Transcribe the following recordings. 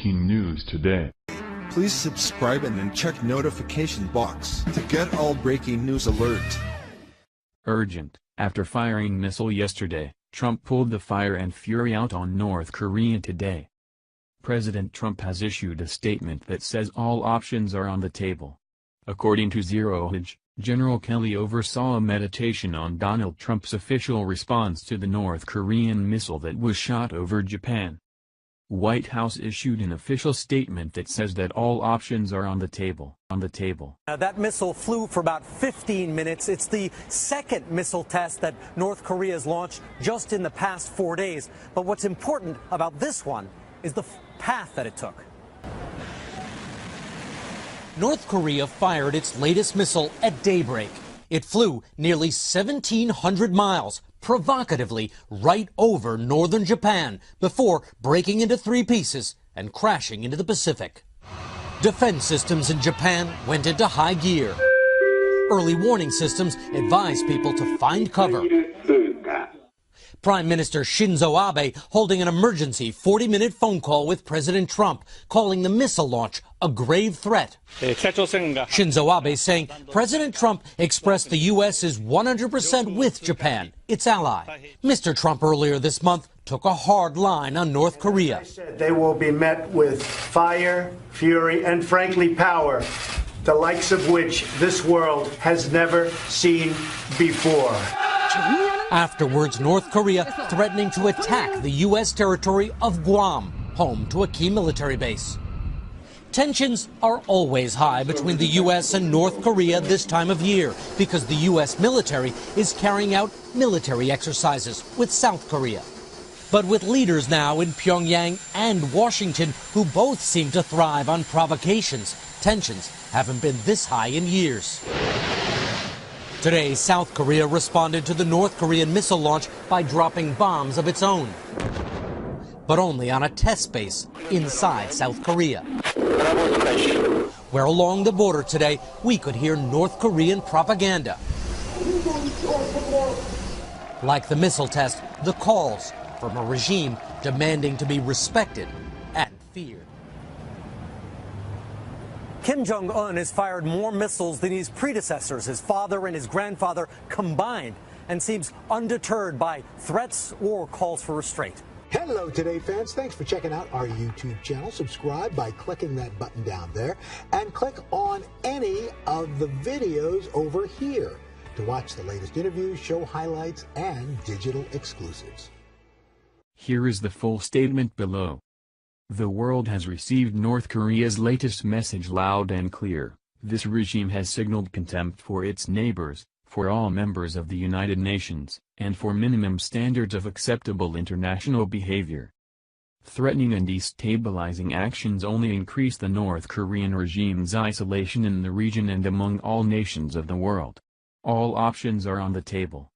breaking news today. Please subscribe and then check notification box to get all breaking news alert. Urgent. After firing missile yesterday, Trump pulled the fire and fury out on North Korea today. President Trump has issued a statement that says all options are on the table. According to Zero Hedge, General Kelly oversaw a meditation on Donald Trump's official response to the North Korean missile that was shot over Japan. White House issued an official statement that says that all options are on the table. Now, that missile flew for about 15 minutes. It's the second missile test that North Korea has launched just in the past 4 days. But what's important about this one is the path that it took. North Korea fired its latest missile at daybreak. It flew nearly 1,700 miles, provocatively right over northern Japan, before breaking into 3 pieces and crashing into the Pacific. Defense systems in Japan went into high gear. Early warning systems advised people to find cover. Prime Minister Shinzo Abe holding an emergency 40-minute phone call with President Trump, calling the missile launch a grave threat. Shinzo Abe saying President Trump expressed the U.S. is 100% with Japan, its ally. Mr. Trump earlier this month took a hard line on North Korea. They will be met with fire, fury, and frankly power, the likes of which this world has never seen before. Afterwards, North Korea threatening to attack the U.S. territory of Guam, home to a key military base. Tensions are always high between the U.S. and North Korea this time of year because the U.S. military is carrying out military exercises with South Korea. But with leaders now in Pyongyang and Washington who both seem to thrive on provocations, tensions haven't been this high in years. Today, South Korea responded to the North Korean missile launch by dropping bombs of its own, but only on a test base inside South Korea, where along the border today we could hear North Korean propaganda. Like the missile test, the calls from a regime demanding to be respected and feared. Kim Jong-un has fired more missiles than his predecessors, his father and his grandfather combined, and seems undeterred by threats or calls for restraint. Hello, Today fans. Thanks for checking out our YouTube channel. Subscribe by clicking that button down there and click on any of the videos over here to watch the latest interviews, show highlights, and digital exclusives. Here is the full statement below. The world has received North Korea's latest message loud and clear. This regime has signaled contempt for its neighbors, for all members of the United Nations, and for minimum standards of acceptable international behavior. Threatening and destabilizing actions only increase the North Korean regime's isolation in the region and among all nations of the world. All options are on the table.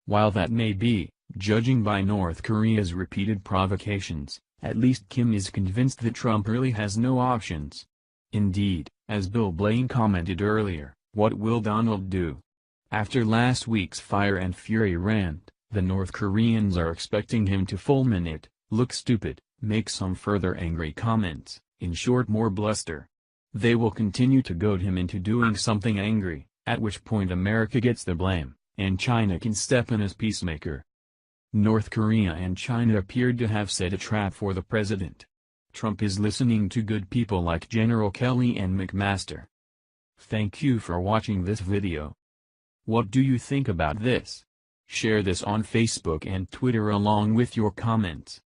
While that may be, judging by North Korea's repeated provocations, at least Kim is convinced that Trump really has no options. Indeed, as Bill Blaine commented earlier, what will Donald do? After last week's fire and fury rant, the North Koreans are expecting him to fulminate, look stupid, make some further angry comments, in short more bluster. They will continue to goad him into doing something angry, at which point America gets the blame, and China can step in as peacemaker. North Korea and China appeared to have set a trap for the president. Trump is listening to good people like General Kelly and McMaster. Thank you for watching this video. What do you think about this? Share this on Facebook and Twitter along with your comments.